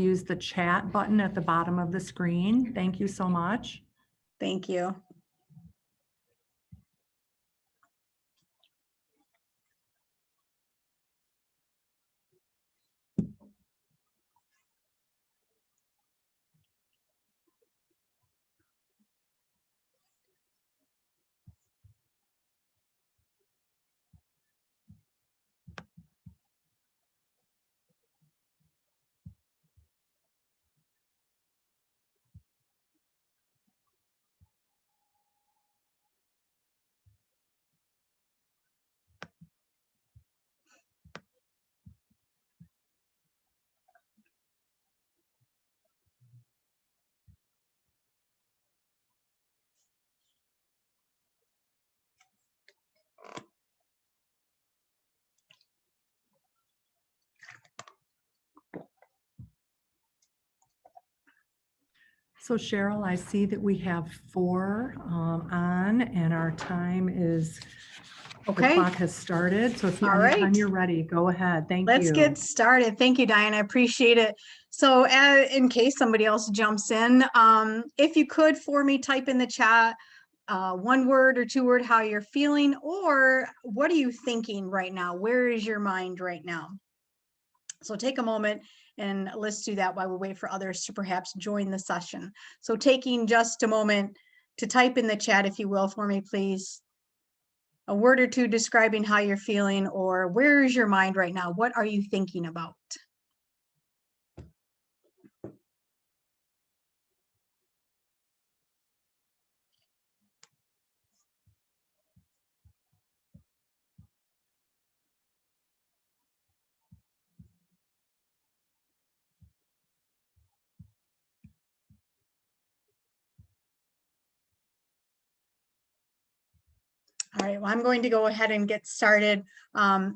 use the chat button at the bottom of the screen. Thank you so much. Thank you. So Cheryl, I see that we have 4 on and our time is, the Okay, clock has started. So if you, All anytime right. you're ready, go ahead. Thank let's you. get started. Thank you, Diane. I appreciate it. So in case somebody else jumps in, if you could for me, type in the chat 1 word or 2 word how you're feeling, or what are you thinking right now? Where is your mind right now? So take a moment and let's do that while we wait for others to perhaps join the session. So taking just a moment to type in the chat, if you will, for me, please. A word or 2 describing how you're feeling, or where is your mind right now? What are you thinking about? All right, well, I'm going to go ahead and get started. I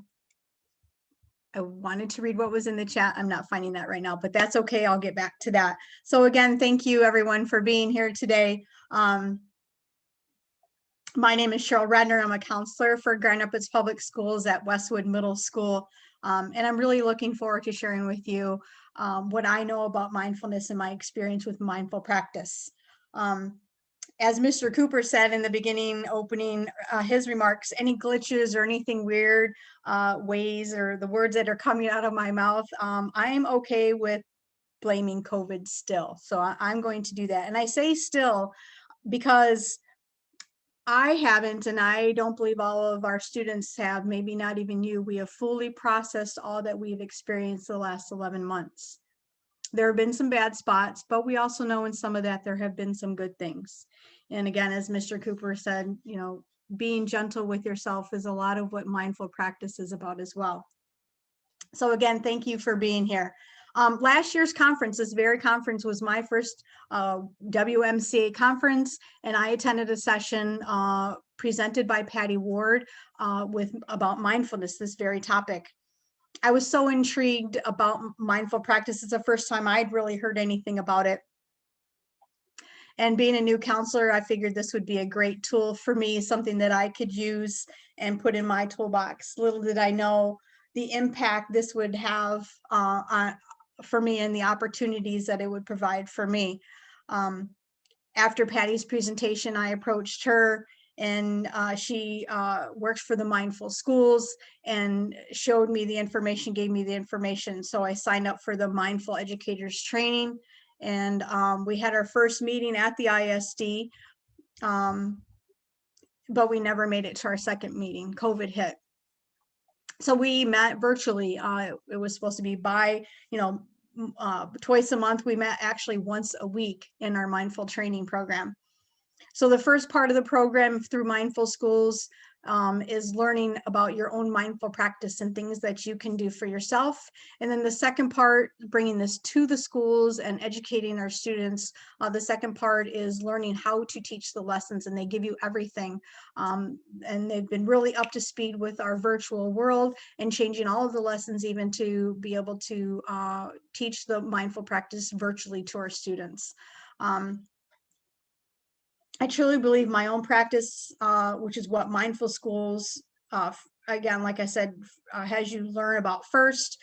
wanted to read what was in the chat. I'm not finding that right now, but that's okay. I'll get back to that. So again, thank you everyone for being here today. My name is Cheryl Redner. I'm a counselor for Grand Rapids Public Schools at Westwood Middle School. And I'm really looking forward to sharing with you what I know about mindfulness and my experience with mindful practice. As Mr. Cooper said in the beginning, opening his remarks, any glitches or anything weird ways or the words that are coming out of my mouth, I'm okay with blaming COVID still. So I'm going to do that. And I say still because I haven't, and I don't believe all of our students have, maybe not even you, we have fully processed all that we've experienced the last 11 months. There have been some bad spots, but we also know in some of that there have been some good things. And again, as Mr. Cooper said, you know, being gentle with yourself is a lot of what mindful practice is about as well. So again, thank you for being here. Last year's conference, this very conference was my first WMCA conference, and I attended a session presented by Patty Ward about mindfulness, this very topic. I was so intrigued about mindful practice. It's the first time I'd really heard anything about it. And being a new counselor, I figured this would be a great tool for me, something that I could use and put in my toolbox. Little did I know the impact this would have for me and the opportunities that it would provide for me. After Patty's presentation, I approached her, and she works for the Mindful Schools and showed me the information, gave me the information. So I signed up for the Mindful Educators Training, and we had our first meeting at the ISD, but we never made it to our second meeting. COVID hit. So we met virtually. It was supposed to be twice a month. We met actually once a week in our mindful training program. So the first part of the program through Mindful Schools is learning about your own mindful practice and things that you can do for yourself. And then the second part, bringing this to the schools and educating our students. The second part is learning how to teach the lessons, and they give you everything. And they've been really up to speed with our virtual world and changing all of the lessons even to be able to teach the mindful practice virtually to our students. I truly believe my own practice, which is what Mindful Schools, again, like I said, has you learn about first.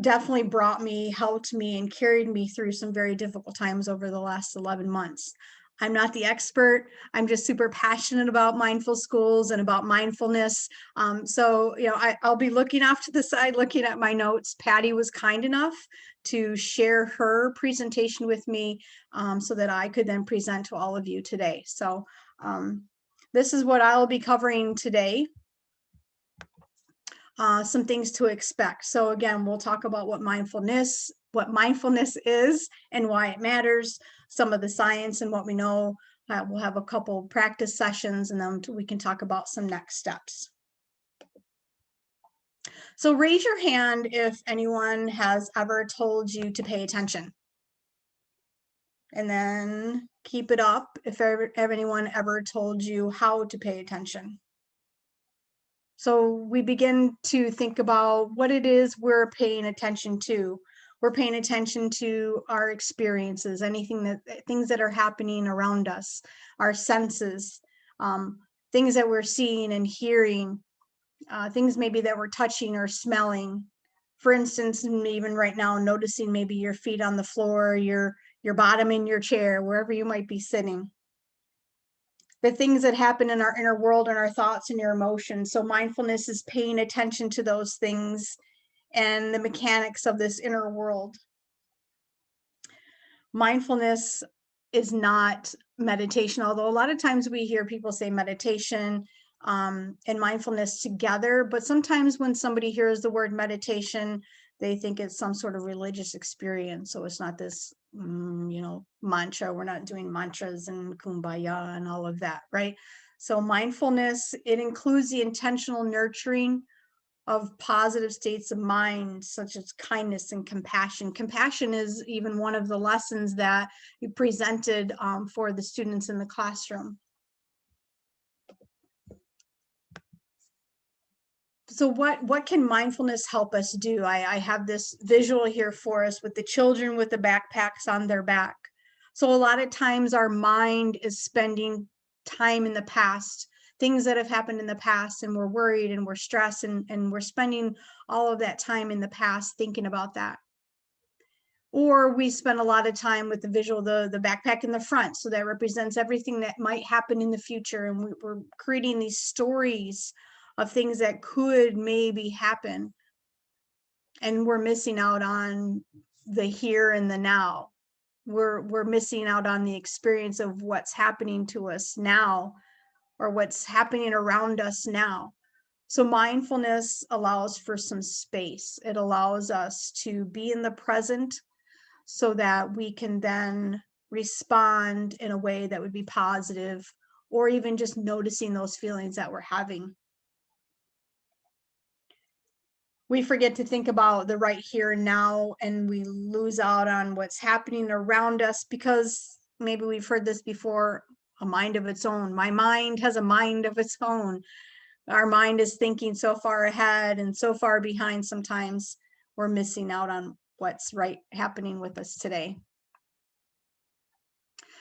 definitely helped me, and carried me through some very difficult times over the last 11 months. I'm not the expert. I'm just super passionate about mindful schools and about mindfulness. So, I'll be looking off to the side, looking at my notes. Patty was kind enough to share her presentation with me, so that I could then present to all of you today. So this is what I'll be covering today. Some things to expect. So again, we'll talk about what mindfulness is and why it matters, some of the science and what we know. We'll have a couple practice sessions, and then we can talk about some next steps. So raise your hand if anyone has ever told you to pay attention. And then keep it up if anyone ever told you how to pay attention. So we begin to think about what it is we're paying attention to. We're paying attention to our experiences, things that are happening around us, our senses, things that we're seeing and hearing, things maybe that we're touching or smelling. For instance, even right now, noticing maybe your feet on the floor, your bottom in your chair, wherever you might be sitting. The things that happen in our inner world and our thoughts and your emotions. So mindfulness is paying attention to those things and the mechanics of this inner world. Mindfulness is not meditation, although a lot of times we hear people say meditation and mindfulness together, but sometimes when somebody hears the word meditation, they think it's some sort of religious experience. So it's not this, mantra. We're not doing mantras and kumbaya and all of that, right? So mindfulness, it includes the intentional nurturing of positive states of mind, such as kindness and compassion. Compassion is even one of the lessons that you presented for the students in the classroom. So what can mindfulness help us do? I have this visual here for us with the children with the backpacks on their back. So a lot of times our mind is spending time in the past, things that have happened in the past, and we're worried and we're stressed, and we're spending all of that time in the past thinking about that. Or we spend a lot of time with the visual, the backpack in the front. So that represents everything that might happen in the future. And we're creating these stories of things that could maybe happen. And we're missing out on the here and the now. We're missing out on the experience of what's happening to us now, or what's happening around us now. So mindfulness allows for some space. It allows us to be in the present, so that we can then respond in a way that would be positive, or even just noticing those feelings that we're having. We forget to think about the right here and now, and we lose out on what's happening around us because maybe we've heard this before, a mind of its own. My mind has a mind of its own. Our mind is thinking so far ahead and so far behind. Sometimes we're missing out on what's right happening with us today.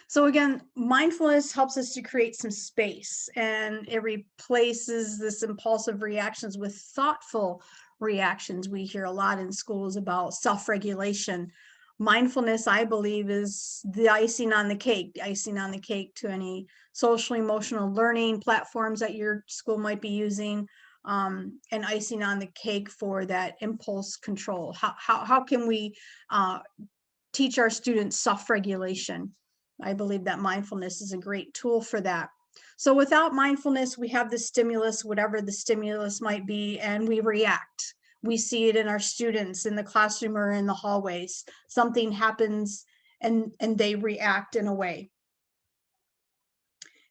So again, mindfulness helps us to create some space, and it replaces this impulsive reactions with thoughtful reactions. We hear a lot in schools about self-regulation. Mindfulness, I believe, is the icing on the cake to any social emotional learning platforms that your school might be using, and icing on the cake for that impulse control. How can we teach our students self-regulation? I believe that mindfulness is a great tool for that. So without mindfulness, we have the stimulus, whatever the stimulus might be, and we react. We see it in our students in the classroom or in the hallways. Something happens and they react in a way.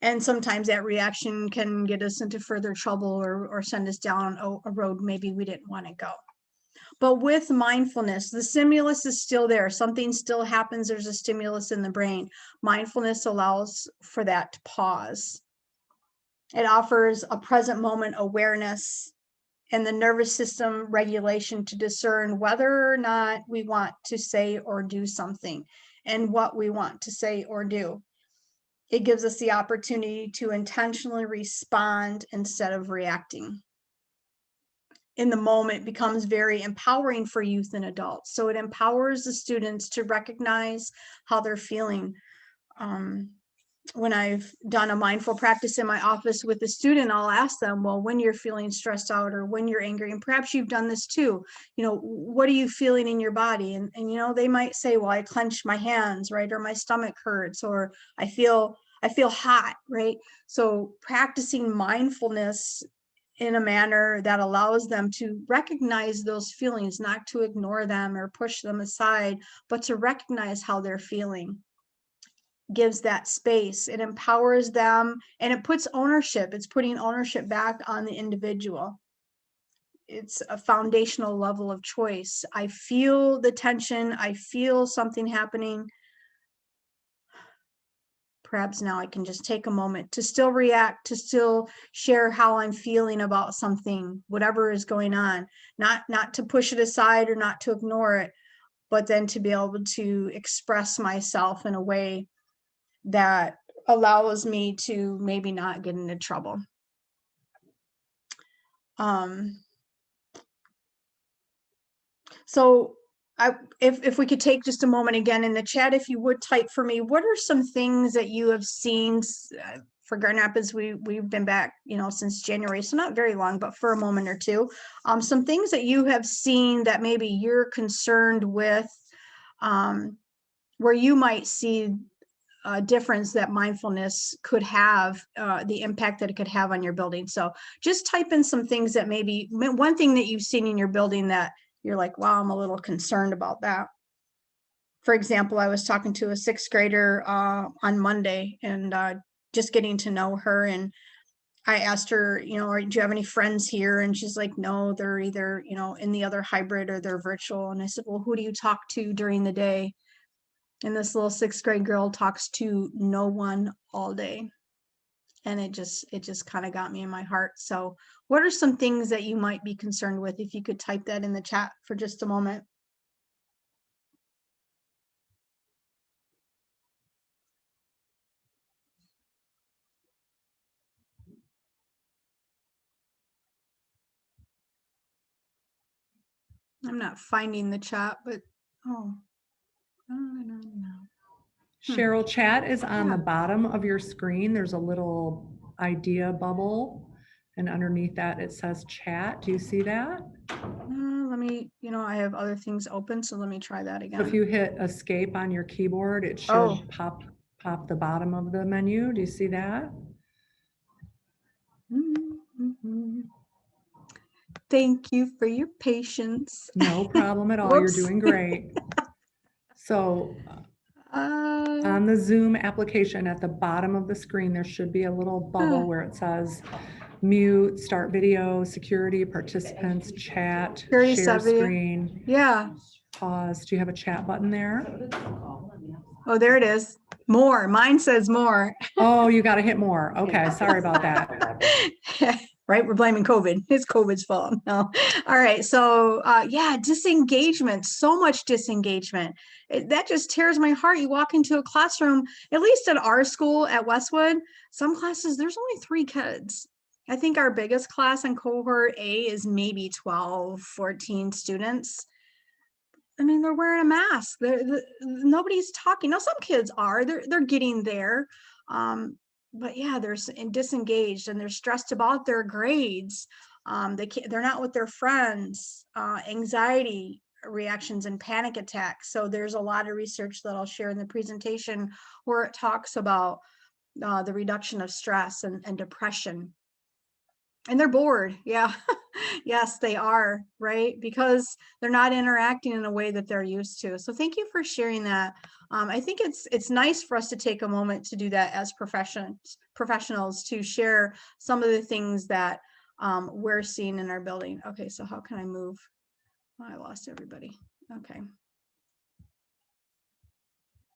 And sometimes that reaction can get us into further trouble, or send us down a road maybe we didn't want to go. But with mindfulness, the stimulus is still there. Something still happens. There's a stimulus in the brain. Mindfulness allows for that to pause. It offers a present moment awareness and the nervous system regulation to discern whether or not we want to say or do something, and what we want to say or do. It gives us the opportunity to intentionally respond instead of reacting. in the moment becomes very empowering for youth and adults. So it empowers the students to recognize how they're feeling. When I've done a mindful practice in my office with a student, I'll ask them, well, when you're feeling stressed out or when you're angry, and perhaps you've done this too, what are you feeling in your body? And they might say, well, I clench my hands, right? Or my stomach hurts, or I feel hot, right? So practicing mindfulness in a manner that allows them to recognize those feelings, not to ignore them or push them aside, but to recognize how they're feeling, gives that space. It empowers them, and it puts ownership. It's putting ownership back on the individual. It's a foundational level of choice. I feel the tension. I feel something happening. Perhaps now I can just take a moment to still react, to still share how I'm feeling about something, whatever is going on, not to push it aside or not to ignore it, but then to be able to express myself in a way that allows me to maybe not get into trouble. So if we could take just a moment again in the chat, if you would type for me, what are some things that you have seen for Grand Rapids? We've been back, since January, so not very long, but for a moment or two. Some things that you have seen that maybe you're concerned with, where you might see a difference that mindfulness could have, the impact that it could have on your building. So just type in some things that maybe, one thing that you've seen in your building that you're like, wow, I'm a little concerned about that. For example, I was talking to a sixth grader on Monday, and just getting to know her. And I asked her, do you have any friends here? And she's like, no, they're either, in the other hybrid or they're virtual. And I said, well, who do you talk to during the day? And this little sixth grade girl talks to no one all day. And it just kind of got me in my heart. So what are some things that you might be concerned with? If you could type that in the chat for just a moment. I'm not finding the chat, but no. Cheryl, chat is on the bottom of your screen. There's a little idea bubble, and underneath that it says chat. Do you see that? Let me, I have other things open, so let me try that again. So if you hit escape on your keyboard, it should pop the bottom of the menu. Do you see that? Thank you for your patience. No problem at all. You're doing great. So on the Zoom application at the bottom of the screen, there should be a little bubble where it says mute, start video, security, participants, chat, share screen. Yeah. Pause. Do you have a chat button there? Oh, there it is. More. Mine says more. Oh, you got to hit more. Okay. Sorry about that. Right? We're blaming COVID. It's COVID's fault. No. All right. So yeah, disengagement, so much disengagement. That just tears my heart. You walk into a classroom, at least at our school at Westwood, some classes, there's only 3 kids. I think our biggest class in cohort A is maybe 12, 14 students. I mean, they're wearing a mask. Nobody's talking. Now, some kids are. They're getting there. But yeah, they're disengaged and they're stressed about their grades. They're not with their friends. Anxiety reactions and panic attacks. So there's a lot of research that I'll share in the presentation where it talks about the reduction of stress and depression. And they're bored. Yeah. Yes, they are, right? Because they're not interacting in a way that they're used to. So thank you for sharing that. I think it's nice for us to take a moment to do that as professionals to share some of the things that we're seeing in our building. Okay, so how can I move? Oh, I lost everybody. Okay.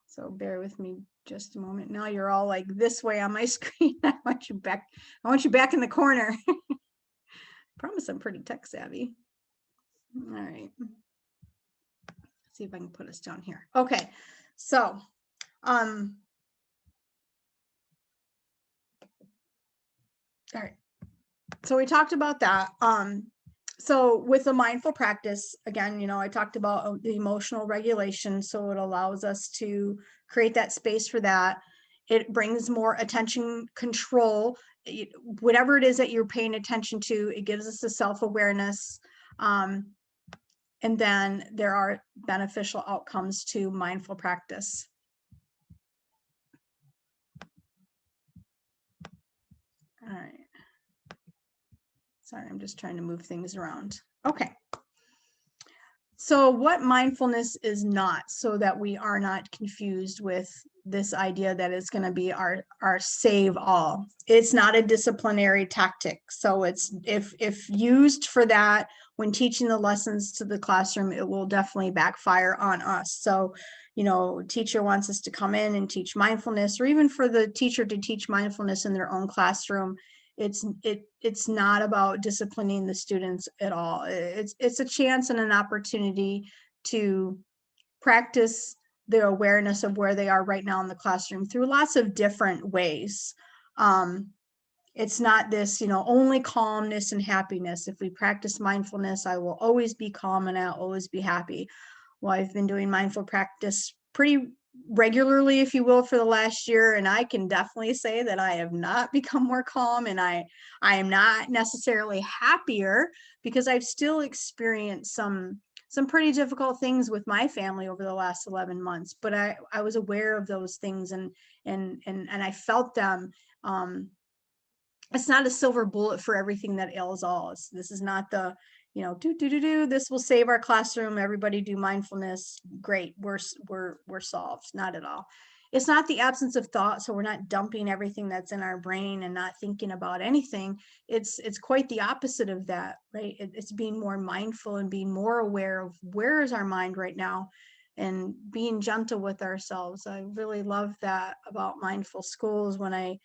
So bear with me just a moment. Now you're all like this way on my screen. I want you back. I want you back in the corner. Promise I'm pretty tech savvy. All right. Let's see if I can put us down here. Okay. So, all right. So we talked about that. So with a mindful practice, again, I talked about the emotional regulation. So it allows us to create that space for that. It brings more attention control. Whatever it is that you're paying attention to, it gives us a self-awareness. And then there are beneficial outcomes to mindful practice. All right. Sorry, I'm just trying to move things around. Okay. So what mindfulness is not, so that we are not confused with this idea that it's going to be our save all. It's not a disciplinary tactic. So it's if used for that when teaching the lessons to the classroom, it will definitely backfire on us. So, teacher wants us to come in and teach mindfulness, or even for the teacher to teach mindfulness in their own classroom. It's not about disciplining the students at all. It's a chance and an opportunity to practice their awareness of where they are right now in the classroom through lots of different ways. It's not this, only calmness and happiness. If we practice mindfulness, I will always be calm and I'll always be happy. Well, I've been doing mindful practice pretty regularly, if you will, for the last year, and I can definitely say that I have not become more calm, and I am not necessarily happier, because I've still experienced some pretty difficult things with my family over the last 11 months, but I was aware of those things, and I felt them. It's not a silver bullet for everything that ails all. This is not the, this will save our classroom, everybody do mindfulness, great, we're solved. Not at all. It's not the absence of thought, so we're not dumping everything that's in our brain and not thinking about anything. It's quite the opposite of that, right? It's being more mindful and being more aware of where is our mind right now, and being gentle with ourselves. I really love that about mindful schools. When I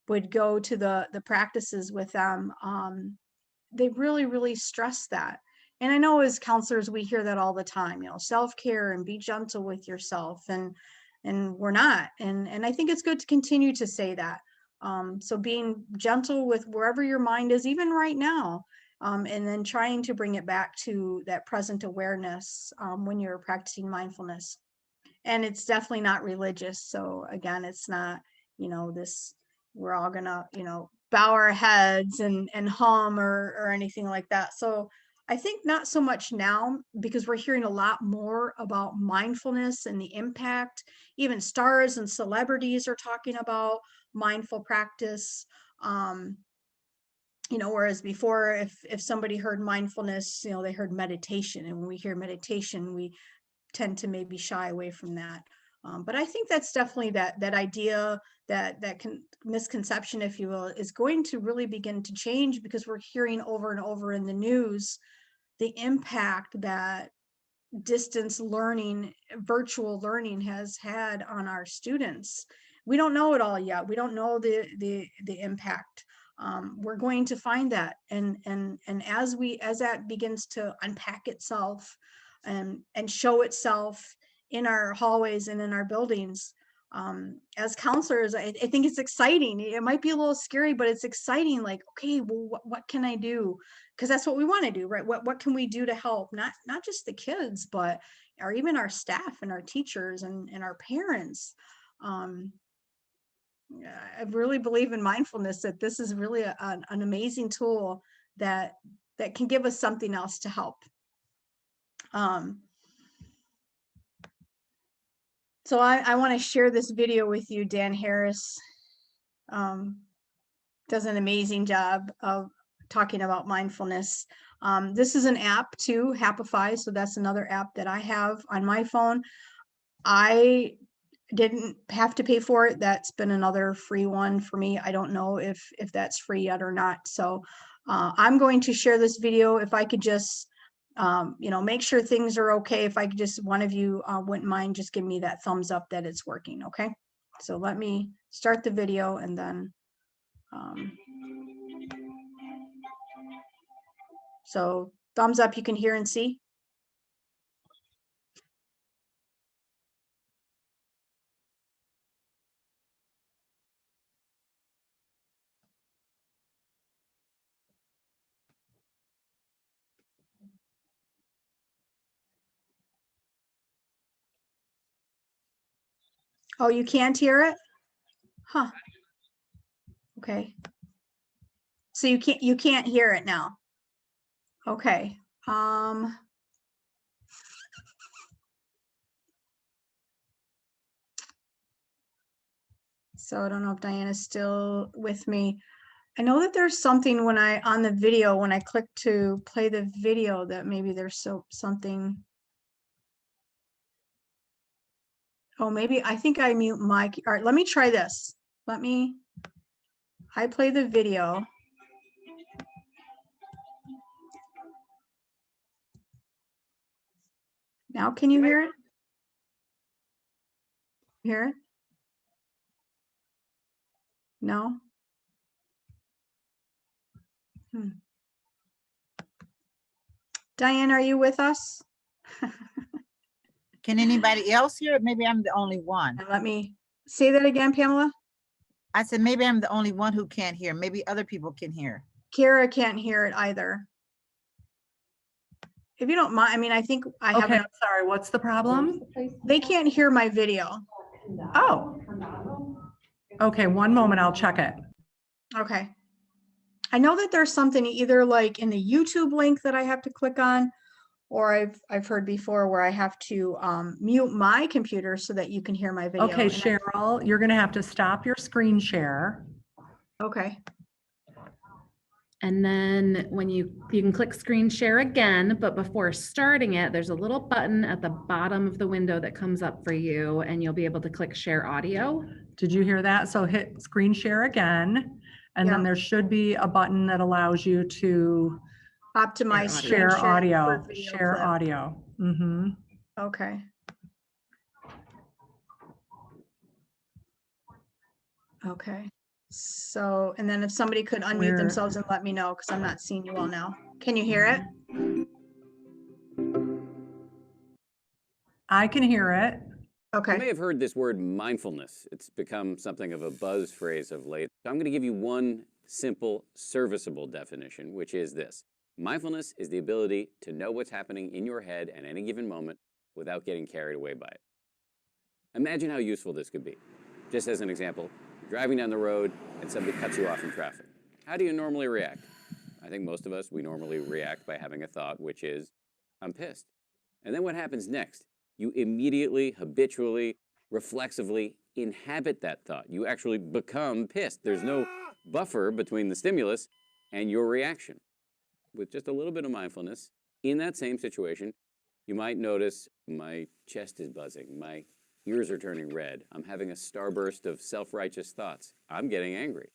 would go to the practices with them, they really stress that. And I know as counselors, we hear that all the time, self-care and be gentle with yourself, and we're not. And I think it's good to continue to say that. So being gentle with wherever your mind is, even right now, and then trying to bring it back to that present awareness when you're practicing mindfulness. And it's definitely not religious. So again, it's not, this, we're all gonna, bow our heads and hum or anything like that. So I think not so much now, because we're hearing a lot more about mindfulness and the impact. Even stars and celebrities are talking about mindful practice. Whereas before, if somebody heard mindfulness, they heard meditation. And when we hear meditation, we tend to maybe shy away from that. But I think that's definitely that idea, that misconception, if you will, is going to really begin to change, because we're hearing over and over in the news the impact that distance learning, virtual learning has had on our students. We don't know it all yet. We don't know the impact. We're going to find that, and as that begins to unpack itself and show itself in our hallways and in our buildings, as counselors, I think it's exciting. It might be a little scary, but it's exciting. Like, okay, well, what can I do? Because that's what we want to do, right? What can we do to help not just the kids, but even our staff and our teachers and our parents. I really believe in mindfulness, that this is really an amazing tool that can give us something else to help. So I want to share this video with you. Dan Harris does an amazing job of talking about mindfulness. This is an app too, Happify. So that's another app that I have on my phone. I didn't have to pay for it. That's been another free one for me. I don't know if that's free yet or not. So I'm going to share this video. If I could just, make sure things are okay. If I could just, one of you wouldn't mind just give me that thumbs up that it's working. Okay. So let me start the video, and then, so thumbs up, you can hear and see. Oh, you can't hear it? Huh. Okay. So you can't hear it now. Okay. So I don't know if Diana's still with me. I know that there's something when on the video, when I click to play the video, that maybe there's something. Oh, maybe I think I mute my, all right, let me try this. I play the video. Now, can you hear it? Hear it? No? Diane, are you with us? Can anybody else hear it? Maybe I'm the only one. And let me say that again, Pamela. I said, maybe I'm the only one who can't hear. Maybe other people can hear. Kara can't hear it either. If you don't mind, I mean, I think I have. Okay, I'm sorry. What's the problem? They can't hear my video. Oh. Okay, one moment. I'll check it. Okay. I know that there's something either like in the YouTube link that I have to click on, or I've heard before where I have to mute my computer so that you can hear my video. Okay, Cheryl, you're going to have to stop your screen share. Okay. And then when you can click screen share again, but before starting it, there's a little button at the bottom of the window that comes up for you, and you'll be able to click share audio. Did you hear that? So hit screen share again, and then there should be a button that allows you to optimize share audio. Share audio. Mm-hmm. Okay. Okay. So, and then if somebody could unmute themselves and let me know, because I'm not seeing you all now. Can you hear it? I can hear it. Okay. You may have heard this word mindfulness. It's become something of a buzz phrase of late. So I'm going to give you one simple, serviceable definition, which is this. Mindfulness is the ability to know what's happening in your head at any given moment without getting carried away by it. Imagine how useful this could be. Just as an example, driving down the road and somebody cuts you off in traffic. How do you normally react? I think most of us, we normally react by having a thought, which is, I'm pissed. And then what happens next? You immediately, habitually, reflexively inhabit that thought. You actually become pissed. There's no buffer between the stimulus and your reaction. With just a little bit of mindfulness, in that same situation, you might notice my chest is buzzing, my ears are turning red, I'm having a starburst of self-righteous thoughts, I'm getting angry.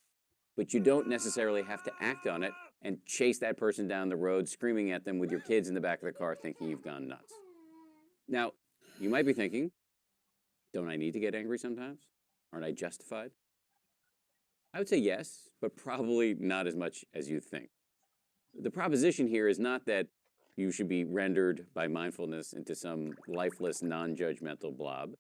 But you don't necessarily have to act on it and chase that person down the road, screaming at them with your kids in the back of the car thinking you've gone nuts. Now, you might be thinking, don't I need to get angry sometimes? Aren't I justified? I would say yes, but probably not as much as you think. The proposition here is not that you should be rendered by mindfulness into some lifeless, non-judgmental blob.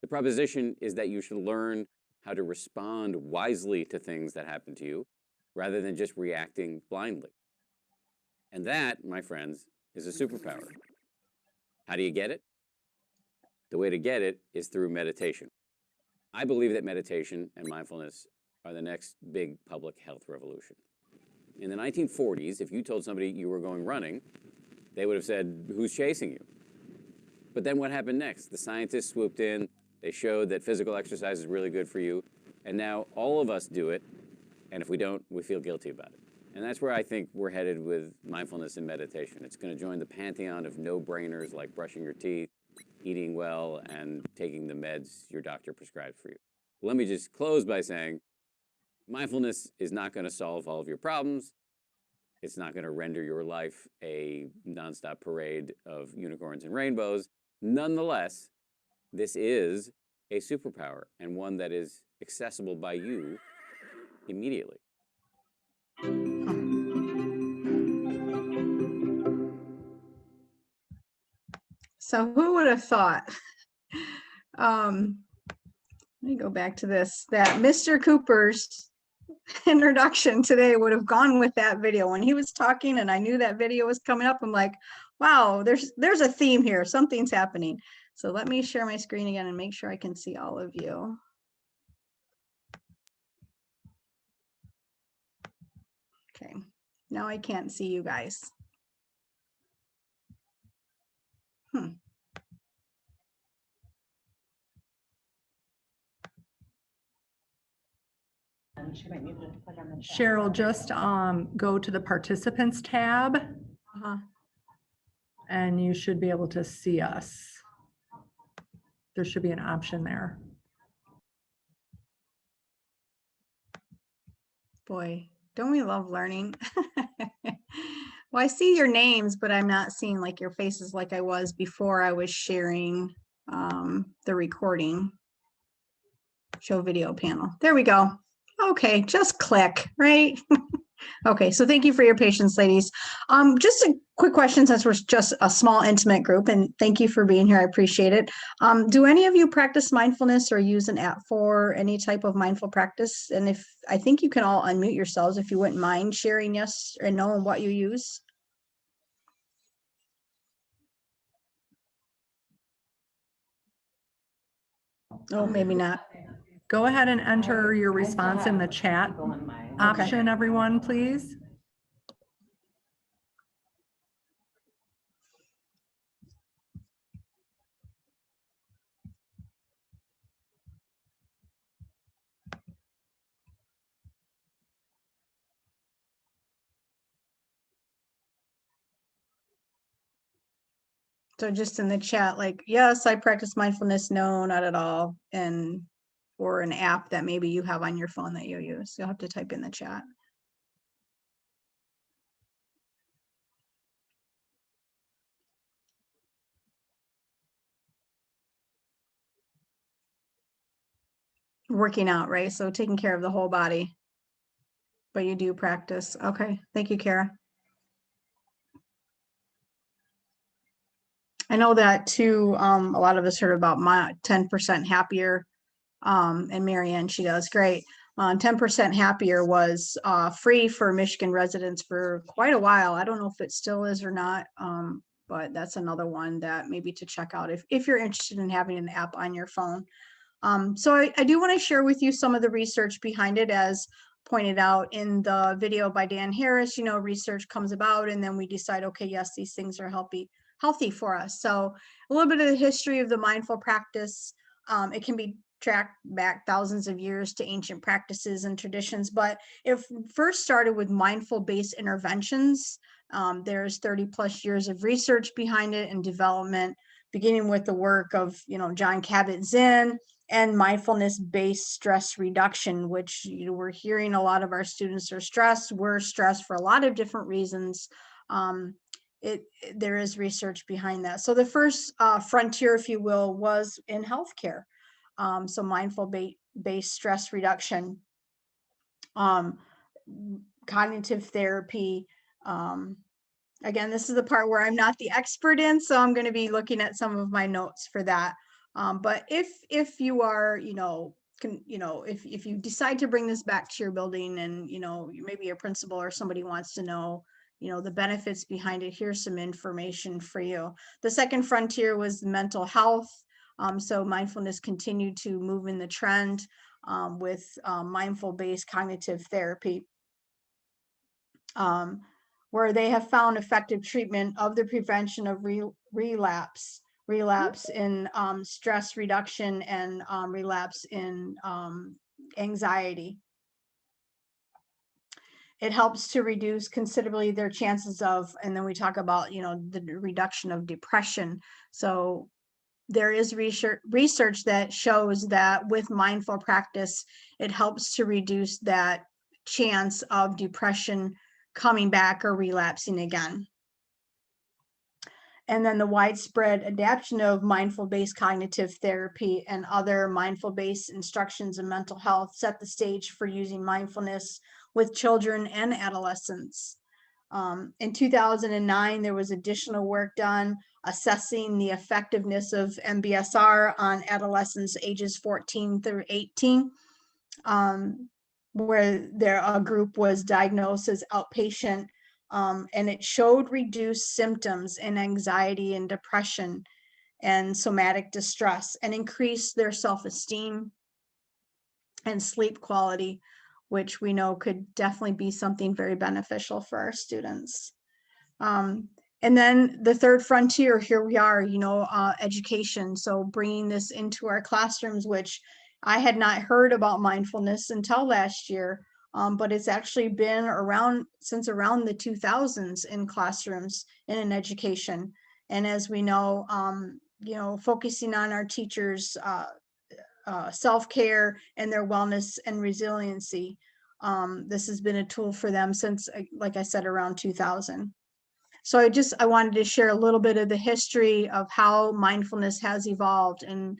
The proposition is that you should learn how to respond wisely to things that happen to you, rather than just reacting blindly. And that, my friends, is a superpower. How do you get it? The way to get it is through meditation. I believe that meditation and mindfulness are the next big public health revolution. In the 1940s, if you told somebody you were going running, they would have said, who's chasing you? But then what happened next? The scientists swooped in, they showed that physical exercise is really good for you, and now all of us do it, and if we don't, we feel guilty about it. And that's where I think we're headed with mindfulness and meditation. It's going to join the pantheon of no-brainers like brushing your teeth, eating well, and taking the meds your doctor prescribed for you. Let me just close by saying, mindfulness is not going to solve all of your problems. It's not going to render your life a nonstop parade of unicorns and rainbows. Nonetheless, this is a superpower, and one that is accessible by you immediately. So who would have thought, let me go back to this, that Mr. Cooper's introduction today would have gone with that video. When he was talking and I knew that video was coming up, I'm like, wow, there's a theme here, something's happening. So let me share my screen again and make sure I can see all of you. Okay, now I can't see you guys. Cheryl, just go to the participants tab Uh-huh. and you should be able to see us. There should be an option there. Boy, don't we love learning? Well, I see your names, but I'm not seeing like your faces like I was before I was sharing the recording. Show video panel. There we go. Okay, just click, right? Okay, so thank you for your patience, ladies. Just a quick question, since we're just a small, intimate group, and thank you for being here. I appreciate it. Do any of you practice mindfulness or use an app for any type of mindful practice? And if I think you can all unmute yourselves if you wouldn't mind sharing yes or no and what you use. Oh, maybe not. Go ahead and enter your response in the chat option, everyone, please. So just in the chat, like, yes, I practice mindfulness. No, not at all. And or an app that maybe you have on your phone that you use. You'll have to type in the chat. Working out, right? So taking care of the whole body. But you do practice. Okay. Thank you, Kara. I know that too. A lot of us heard about my 10% happier. And Marianne, she does great. 10% happier was free for Michigan residents for quite a while. I don't know if it still is or not. But that's another one that maybe to check out if you're interested in having an app on your phone. So I do want to share with you some of the research behind it, as pointed out in the video by Dan Harris. You know, research comes about and then we decide, okay, yes, these things are healthy for us. So a little bit of the history of the mindful practice. It can be tracked back thousands of years to ancient practices and traditions, but it first started with mindful-based interventions. There's 30+ years of research behind it and development, beginning with the work of, John Kabat-Zinn and mindfulness-based stress reduction, which we're hearing a lot of our students are stressed. We're stressed for a lot of different reasons. There is research behind that. So the first frontier, if you will, was in healthcare. So mindful-based stress reduction, cognitive therapy. Again, this is the part where I'm not the expert in, so I'm going to be looking at some of my notes for that. But if you are, if you decide to bring this back to your building and, maybe your principal or somebody wants to know, the benefits behind it, here's some information for you. The second frontier was mental health. So mindfulness continued to move in the trend with mindful-based cognitive therapy, where they have found effective treatment of the prevention of relapse in stress reduction and relapse in anxiety. It helps to reduce considerably their chances of, and then we talk about, the reduction of depression. So there is research that shows that with mindful practice, it helps to reduce that chance of depression coming back or relapsing again. And then the widespread adoption of mindful-based cognitive therapy and other mindful-based instructions in mental health set the stage for using mindfulness with children and adolescents. In 2009, there was additional work done assessing the effectiveness of MBSR on adolescents ages 14 through 18, where a group was diagnosed as outpatient, and it showed reduced symptoms in anxiety and depression. and somatic distress, and increase their self-esteem and sleep quality, which we know could definitely be something very beneficial for our students. And then the third frontier, here we are, education. So bringing this into our classrooms, which I had not heard about mindfulness until last year, but it's actually been around since around the 2000s in classrooms and in education. And as we know, focusing on our teachers' self-care and their wellness and resiliency. This has been a tool for them since, like I said, around 2000. So I wanted to share a little bit of the history of how mindfulness has evolved and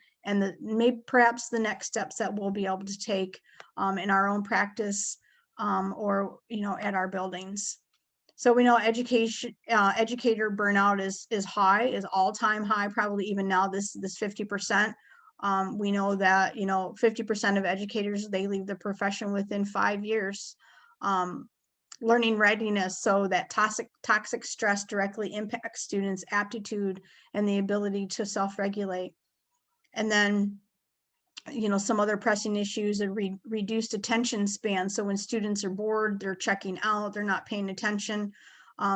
maybe perhaps the next steps that we'll be able to take in our own practice or at our buildings. So we know educator burnout is high, is all-time high, probably even now this 50%. We know that 50% of educators, they leave the profession within 5 years. Learning readiness, so that toxic stress directly impacts students' aptitude and the ability to self-regulate. And then, some other pressing issues are reduced attention span. So when students are bored, they're checking out, they're not paying attention.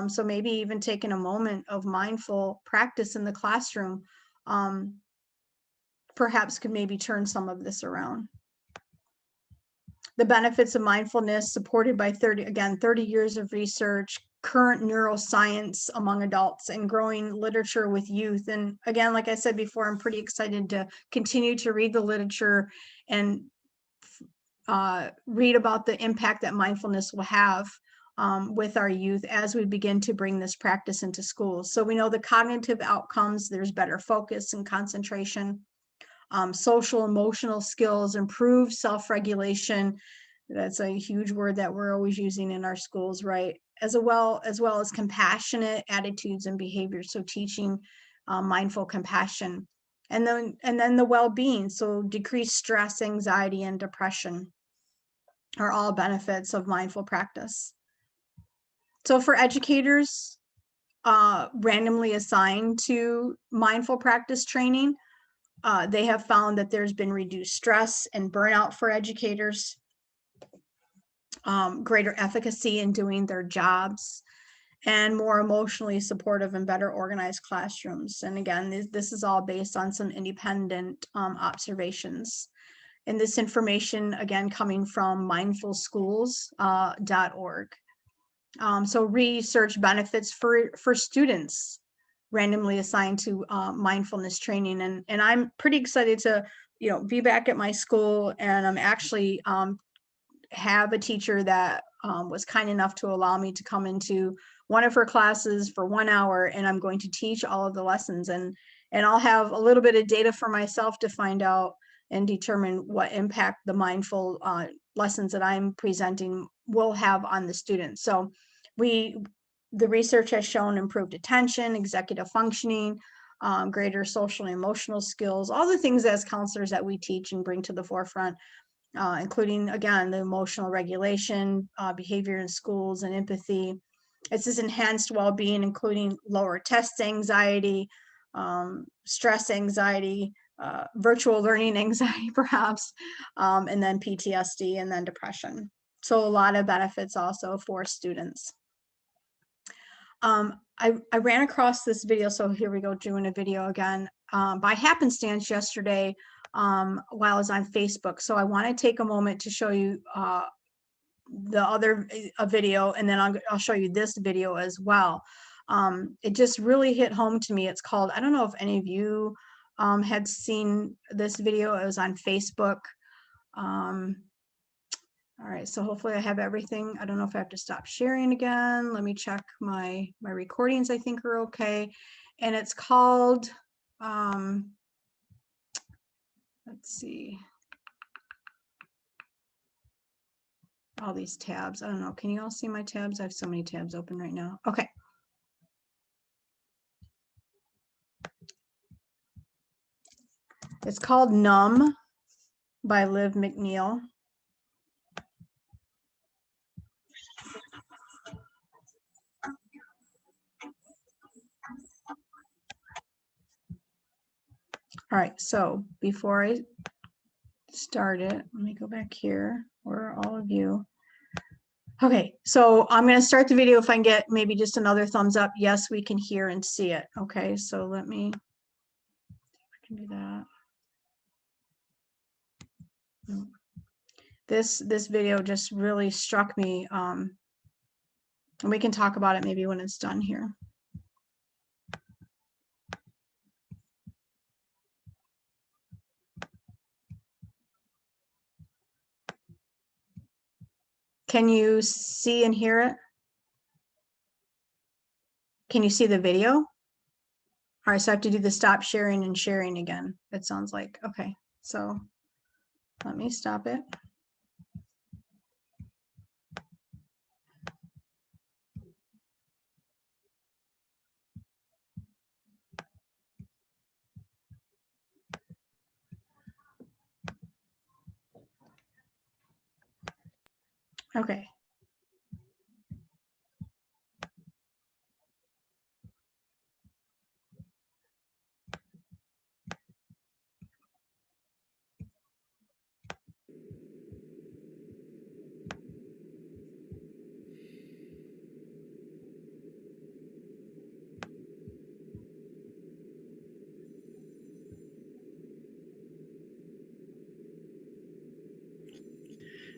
So maybe even taking a moment of mindful practice in the classroom perhaps could maybe turn some of this around. The benefits of mindfulness supported by 30 years of research, current neuroscience among adults, and growing literature with youth. And again, like I said before, I'm pretty excited to continue to read the literature and read about the impact that mindfulness will have with our youth as we begin to bring this practice into schools. So we know the cognitive outcomes, there's better focus and concentration. Social emotional skills, improved self-regulation. That's a huge word that we're always using in our schools, right? As well as compassionate attitudes and behaviors. So teaching mindful compassion, and then the well-being. So decreased stress, anxiety, and depression are all benefits of mindful practice. So for educators randomly assigned to mindful practice training, they have found that there's been reduced stress and burnout for educators, greater efficacy in doing their jobs, and more emotionally supportive and better organized classrooms. And again, this is all based on some independent observations. And this information, again, coming from mindfulschools.org. So research benefits for students randomly assigned to mindfulness training. And I'm pretty excited to, be back at my school, and I'm actually have a teacher that was kind enough to allow me to come into one of her classes for 1 hour, and I'm going to teach all of the lessons, and I'll have a little bit of data for myself to find out and determine what impact the mindful lessons that I'm presenting will have on the students. So the research has shown improved attention, executive functioning, greater social and emotional skills, all the things as counselors that we teach and bring to the forefront, including, again, the emotional regulation, behavior in schools, and empathy. It's this enhanced well-being, including lower test anxiety, stress anxiety, virtual learning anxiety, perhaps, and then PTSD, and then depression. So a lot of benefits also for students. I ran across this video, so here we go, doing a video again, by happenstance yesterday while I was on Facebook. So I want to take a moment to show you the other video, and then I'll show you this video as well. It just really hit home to me. It's called, I don't know if any of you had seen this video. It was on Facebook. All right, so hopefully I have everything. I don't know if I have to stop sharing again. Let me check my recordings. I think are okay. And it's called, let's see. All these tabs. I don't know. Can you all see my tabs? I have so many tabs open right now. Okay. It's called Numb by Liv McNeil. All right, so before I start it, let me go back here where all of you. Okay, so I'm going to start the video. If I can get maybe just another thumbs up. Yes, we can hear and see it. Okay, so let me, I can do that. This video just really struck me. And we can talk about it maybe when it's done here. Can you see and hear it? Can you see the video? All right, so I have to do the stop sharing and sharing again. It sounds like, okay, so let me stop it. Okay.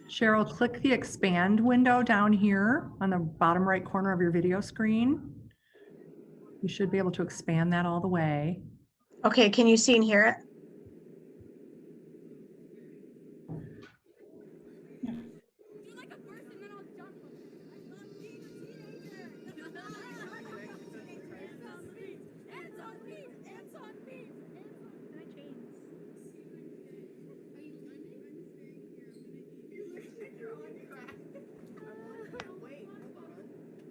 Cheryl, click the expand window down here on the bottom right corner of your video screen. You should be able to expand that all the way. Okay, can you see and hear it?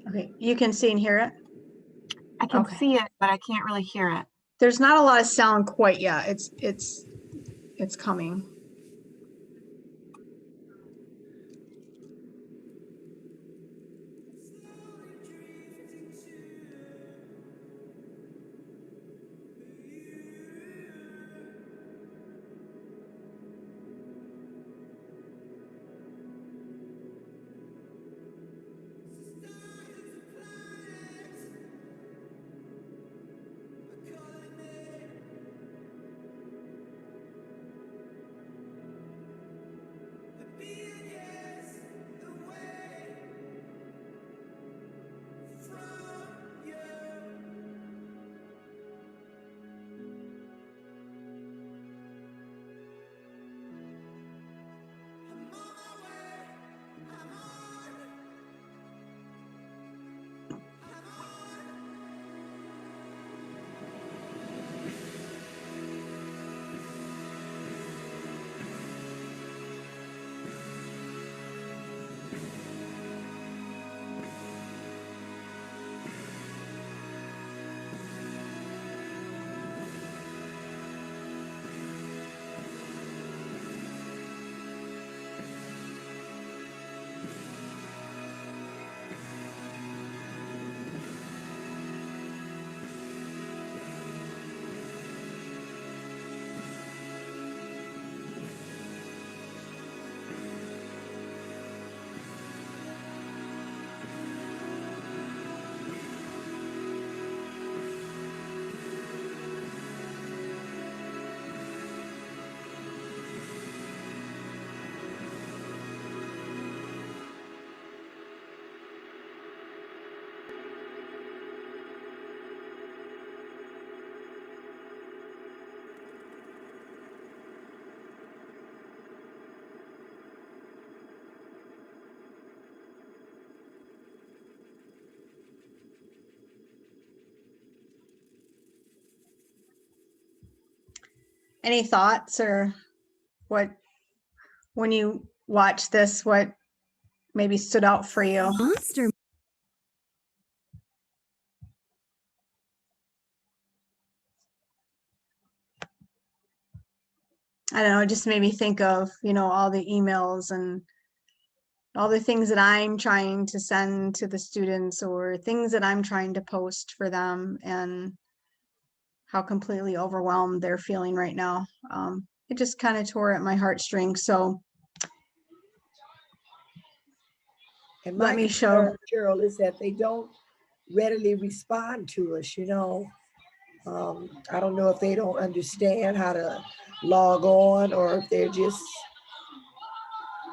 Okay, you can see and hear it? I can Okay. see it, but I can't really hear it. There's not a lot of sound quite yet. It's coming. Any thoughts or what, when you watch this, what maybe stood out for you? Monster. I don't know, it just made me think of, all the emails and all the things that I'm trying to send to the students or things that I'm trying to post for them, and how completely overwhelmed they're feeling right now. It just kind of tore at my heartstrings. So And let my me show. concern, Cheryl, is that they don't readily respond to us, you know. I don't know if they don't understand how to log on or if they're just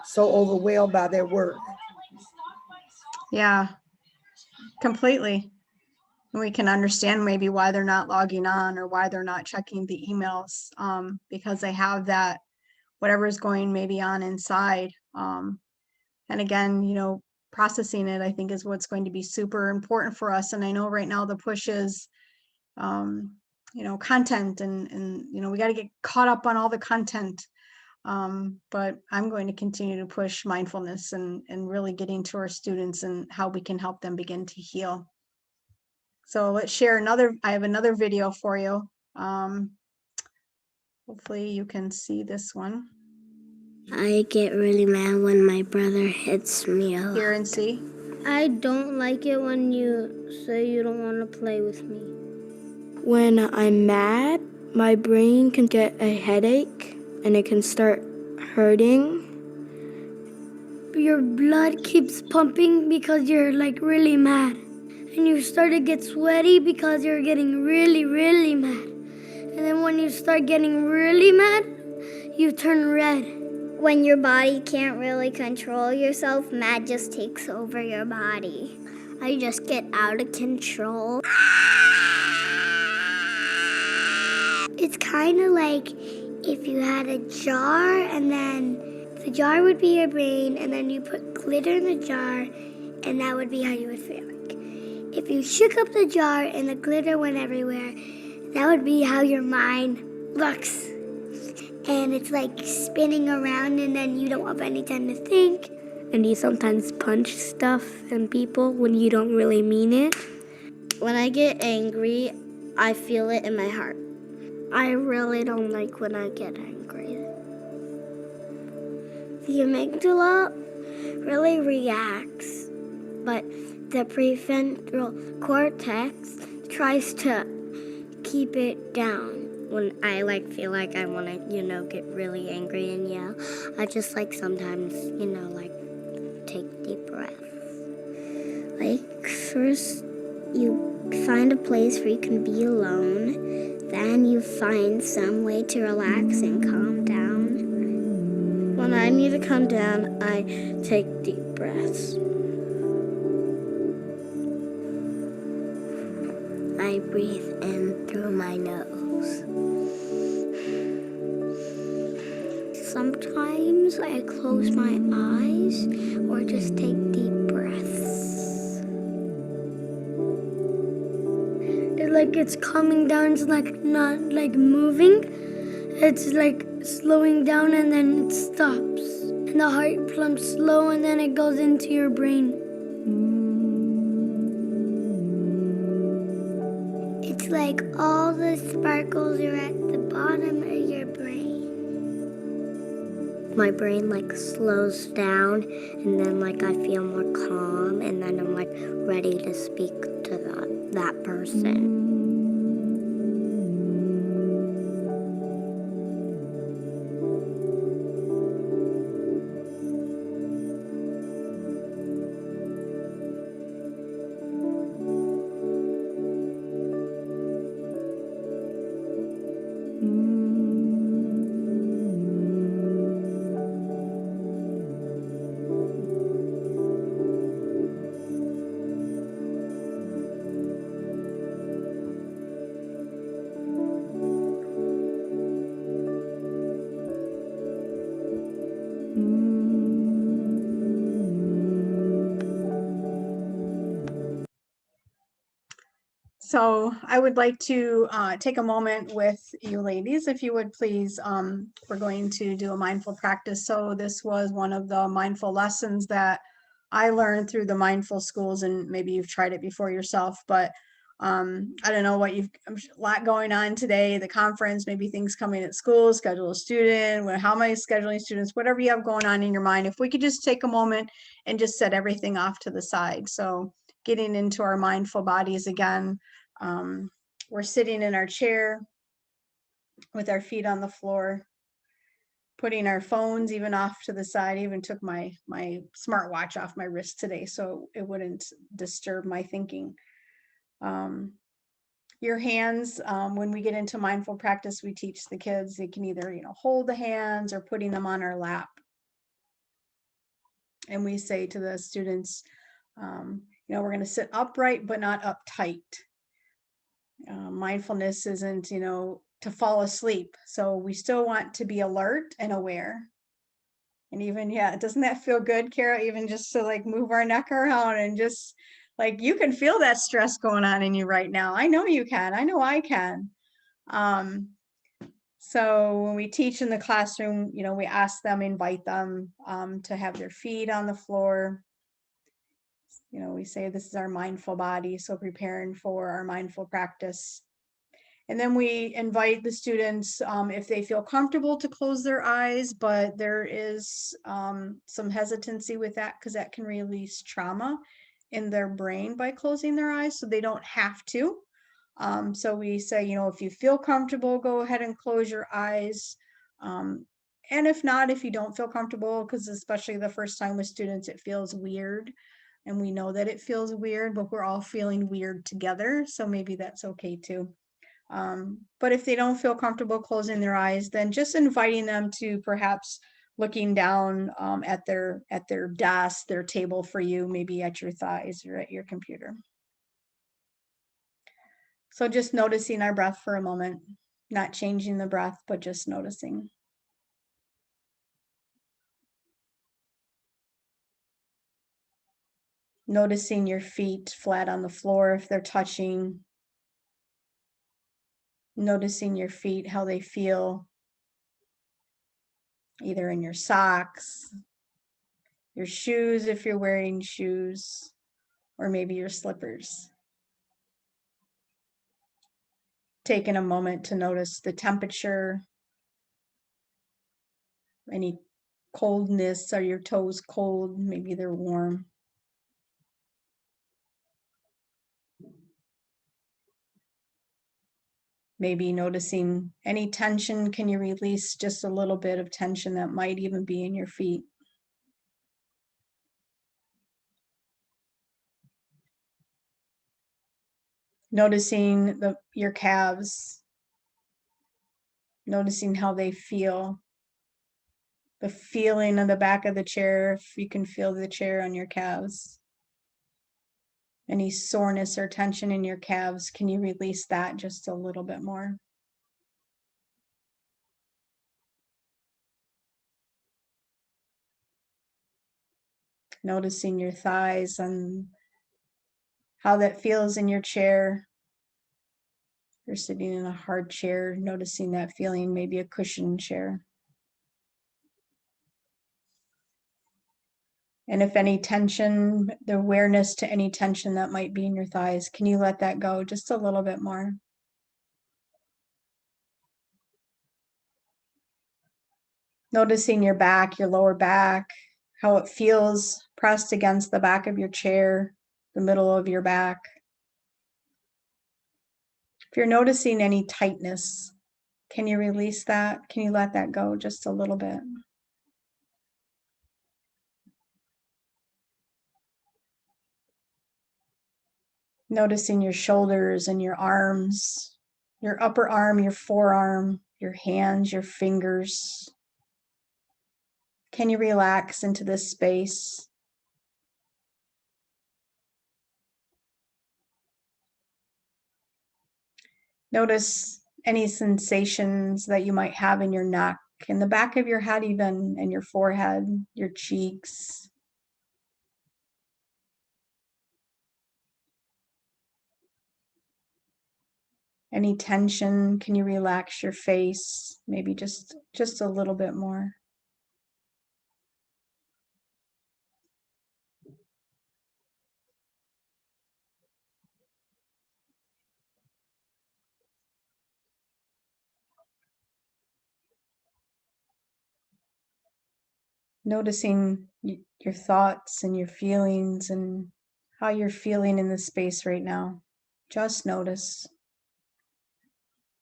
so overwhelmed by their work. Yeah, completely. And we can understand maybe why they're not logging on or why they're not checking the emails, because they have that, whatever is going maybe on inside. And again, you know, processing it, I think, is what's going to be super important for us. And I know right now the push is, you know, content and, you know, we got to get caught up on all the content. But I'm going to continue to push mindfulness and really getting to our students and how we can help them begin to heal. So let's share another, I have another video for you. Hopefully you can see this one. I get really mad when my brother hits me a lot. Hear and see. I don't like it when you say you don't want to play with me. When I'm mad, my brain can get a headache and it can start hurting. Your blood keeps pumping because you're like really mad. And you start to get sweaty because you're getting really, really mad. And then when you start getting really mad, you turn red. When your body can't really control yourself, mad just takes over your body. I just get out of control. It's kind of like if you had a jar and then the jar would be your brain and then you put glitter in the jar and that would be how you would feel like. If you shook up the jar and the glitter went everywhere, that would be how your mind looks. And it's like spinning around and then you don't have any time to think. And you sometimes punch stuff and people when you don't really mean it. When I get angry, I feel it in my heart. I really don't like when I get angry. The amygdala really reacts, but the prefrontal cortex tries to keep it down. When I feel like I want to, get really angry and yell, I just sometimes, take deep breaths. First you find a place where you can be alone, then you find some way to relax and calm down. When I need to calm down, I take deep breaths. I breathe in through my nose. Sometimes I close my eyes or just take deep breaths. It's coming down, it's not moving. It's slowing down and then it stops. And the heart pumps slow and then it goes into your brain. It's like all the sparkles are at the bottom of your brain. My brain slows down and then I feel more calm and then I'm ready to speak to that person. So I would like to take a moment with you ladies, if you would please. We're going to do a mindful practice. So this was one of the mindful lessons that I learned through the mindful schools, and maybe you've tried it before yourself, but I don't know what a lot going on today, the conference, maybe things coming at school, schedule a student, how am I scheduling students, whatever you have going on in your mind. If we could just take a moment and just set everything off to the side. So getting into our mindful bodies again, We're sitting in our chair with our feet on the floor, putting our phones even off to the side. I even took my smartwatch off my wrist today so it wouldn't disturb my thinking. Your hands, when we get into mindful practice, we teach the kids, they can either, hold the hands or putting them on our lap. And we say to the students, we're going to sit upright, but not uptight. Mindfulness isn't, to fall asleep. So we still want to be alert and aware. And even, doesn't that feel good, Kara? Even just to like move our neck around and just like, you can feel that stress going on in you right now. I know you can. I know I can. So when we teach in the classroom, we ask them, invite them to have their feet on the floor. We say this is our mindful body, so preparing for our mindful practice. And then we invite the students, if they feel comfortable, to close their eyes, but there is some hesitancy with that because that can release trauma in their brain by closing their eyes, so they don't have to. So we say, if you feel comfortable, go ahead and close your eyes. And if not, if you don't feel comfortable, because especially the first time with students, it feels weird. And we know that it feels weird, but we're all feeling weird together. So maybe that's okay too. But if they don't feel comfortable closing their eyes, then just inviting them to perhaps looking down at their desk, their table for you, maybe at your thighs or at your computer. So just noticing our breath for a moment, not changing the breath, but just noticing. Noticing your feet flat on the floor if they're touching. Noticing your feet, how they feel, either in your socks, your shoes if you're wearing shoes, or maybe your slippers. Taking a moment to notice the temperature, any coldness. Are your toes cold? Maybe they're warm. Maybe noticing any tension. Can you release just a little bit of tension that might even be in your feet? Noticing your calves. Noticing how they feel. The feeling on the back of the chair, if you can feel the chair on your calves. Any soreness or tension in your calves, can you release that just a little bit more? Noticing your thighs and how that feels in your chair. You're sitting in a hard chair, noticing that feeling, maybe a cushioned chair. And if any tension, the awareness to any tension that might be in your thighs, can you let that go just a little bit more? Noticing your back, your lower back, how it feels pressed against the back of your chair, the middle of your back. If you're noticing any tightness, can you release that? Can you let that go just a little bit? Noticing your shoulders and your arms, your upper arm, your forearm, your hands, your fingers. Can you relax into this space? Notice any sensations that you might have in your neck, in the back of your head even, and your forehead, your cheeks. Any tension, can you relax your face? Maybe just a little bit more. Noticing your thoughts and your feelings and how you're feeling in this space right now. Just notice.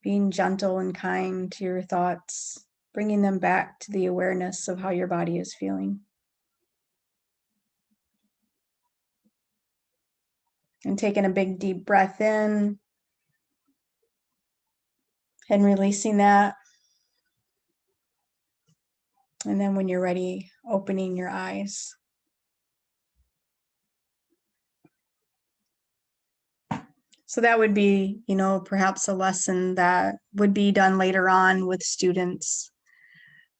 being gentle and kind to your thoughts, bringing them back to the awareness of how your body is feeling. And taking a big deep breath in and releasing that. And then when you're ready, opening your eyes. So that would be, perhaps a lesson that would be done later on with students.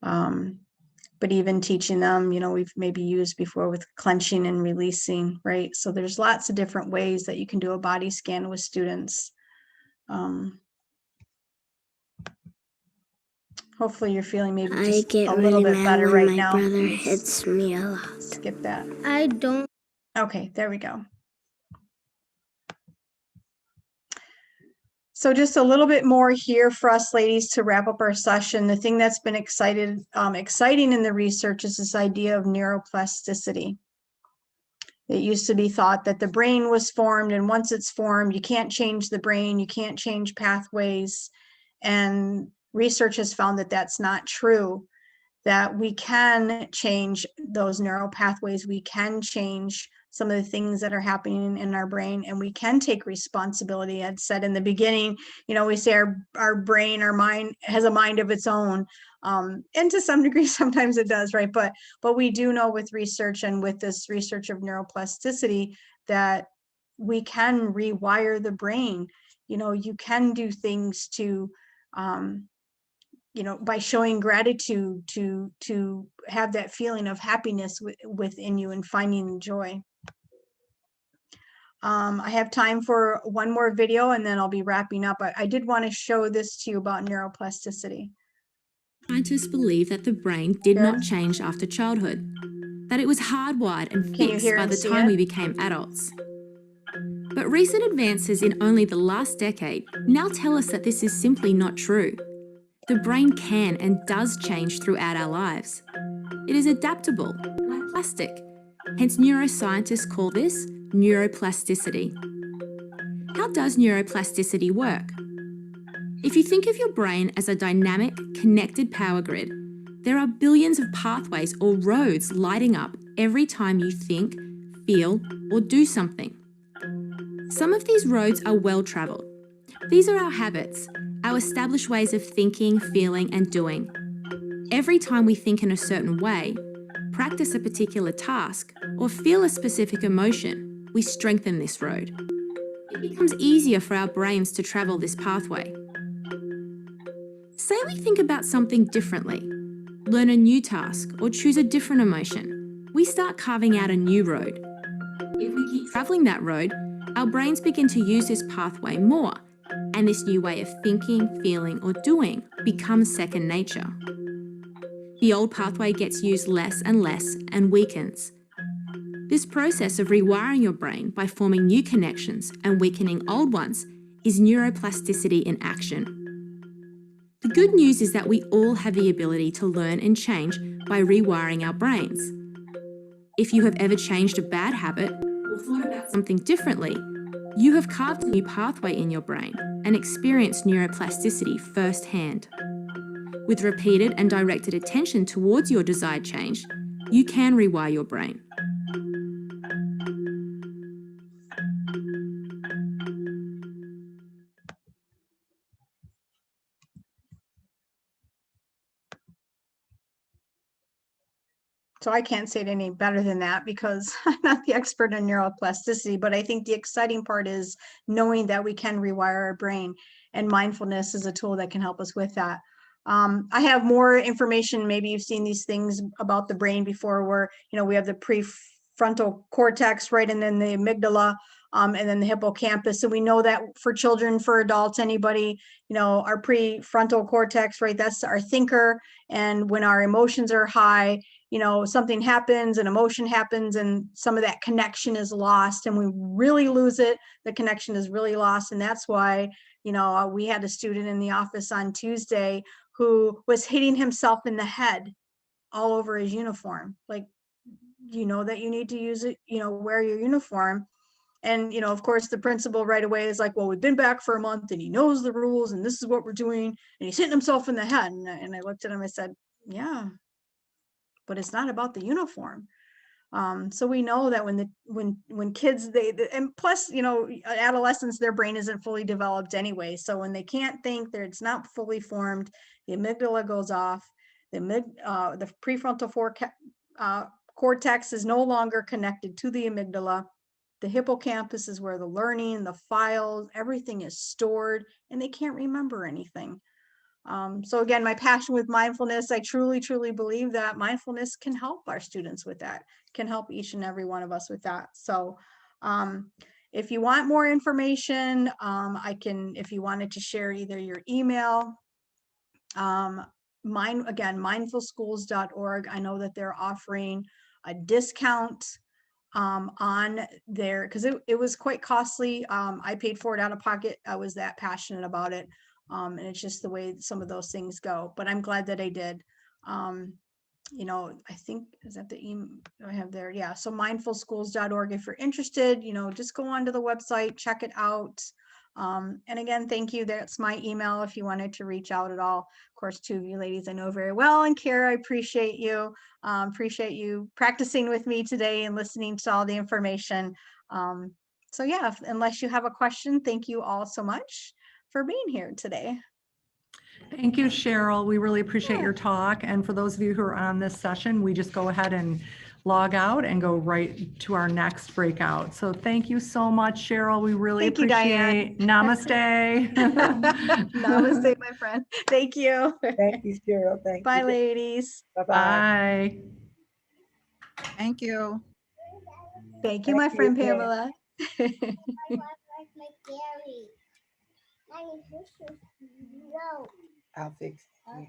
But even teaching them, we've maybe used before with clenching and releasing, right? So there's lots of different ways that you can do a body scan with students. Hopefully you're feeling maybe just a little bit better right now. My brother hits me a lot. Skip that. I don't. Okay, there we go. So just a little bit more here for us ladies to wrap up our session. The thing that's been exciting in the research is this idea of neuroplasticity. It used to be thought that the brain was formed, and once it's formed, you can't change the brain, you can't change pathways. And research has found that that's not true, that we can change those neural pathways, we can change some of the things that are happening in our brain, and we can take responsibility. I'd said in the beginning, we say our brain, our mind has a mind of its own. And to some degree, sometimes it does, right? But we do know with research and with this research of neuroplasticity that we can rewire the brain. You can do things to, by showing gratitude to have that feeling of happiness within you and finding joy. I have time for one more video and then I'll be wrapping up. I did want to show this to you about neuroplasticity. Scientists believe that the brain did not change after childhood, that it was hardwired and fixed by the time we became adults. But recent advances in only the last decade now tell us that this is simply not true. The brain can and does change throughout our lives. It is adaptable, like plastic. Hence, neuroscientists call this neuroplasticity. How does neuroplasticity work? If you think of your brain as a dynamic, connected power grid, there are billions of pathways or roads lighting up every time you think, feel, or do something. Some of these roads are well-traveled. These are our habits, our established ways of thinking, feeling, and doing. Every time we think in a certain way, practice a particular task, or feel a specific emotion, we strengthen this road. It becomes easier for our brains to travel this pathway. Say we think about something differently, learn a new task, or choose a different emotion. We start carving out a new road. If we keep traveling that road, our brains begin to use this pathway more, and this new way of thinking, feeling, or doing becomes second nature. The old pathway gets used less and less and weakens. This process of rewiring your brain by forming new connections and weakening old ones is neuroplasticity in action. The good news is that we all have the ability to learn and change by rewiring our brains. If you have ever changed a bad habit or thought about something differently, you have carved a new pathway in your brain and experienced neuroplasticity firsthand. With repeated and directed attention towards your desired change, you can rewire your brain. So I can't say it any better than that because I'm not the expert in neuroplasticity, but I think the exciting part is knowing that we can rewire our brain, and mindfulness is a tool that can help us with that. I have more information. Maybe you've seen these things about the brain before where, we have the prefrontal cortex, right? And then the amygdala, and then the hippocampus. And we know that for children, for adults, anybody, our prefrontal cortex, right? That's our thinker. And when our emotions are high, something happens, an emotion happens, and some of that connection is lost, and we really lose it. The connection is really lost. And that's why, we had a student in the office on Tuesday who was hitting himself in the head all over his uniform. Like, that you need to use it, wear your uniform. And, of course, the principal right away is like, well, we've been back for a month and he knows the rules and this is what we're doing. And he's hitting himself in the head. And I looked at him, I said, yeah, but it's not about the uniform. So we know that when kids, and plus, adolescents, their brain isn't fully developed anyway. So when they can't think, it's not fully formed, the amygdala goes off, the prefrontal cortex is no longer connected to the amygdala. The hippocampus is where the learning, the files, everything is stored, and they can't remember anything. So again, my passion with mindfulness, I truly, truly believe that mindfulness can help our students with that, can help each and every one of us with that. So if you want more information, if you wanted to share either your email, mindfulschools.org. I know that they're offering a discount on there because it was quite costly. I paid for it out of pocket. I was that passionate about it. And it's just the way some of those things go, but I'm glad that I did. I think, is that the email I have there? Yeah. So mindfulschools.org. If you're interested, just go onto the website, check it out. And again, thank you. That's my email if you wanted to reach out at all. Of course, two of you ladies I know very well. And Kara, I appreciate you. Appreciate you practicing with me today and listening to all the information. So yeah, unless you have a question, thank you all so much for being here today. Thank you, Cheryl. We really appreciate your talk. And for those of you who are on this session, we just go ahead and log out and go right to our next breakout. So thank you so much, Cheryl. We really appreciate. Namaste. Namaste, my friend. Thank you. Thank you, Cheryl. Thank you. Bye, ladies. Bye-bye. Bye. Thank you. Thank you, my friend Jen. Pamela. I'll fix it. Yeah.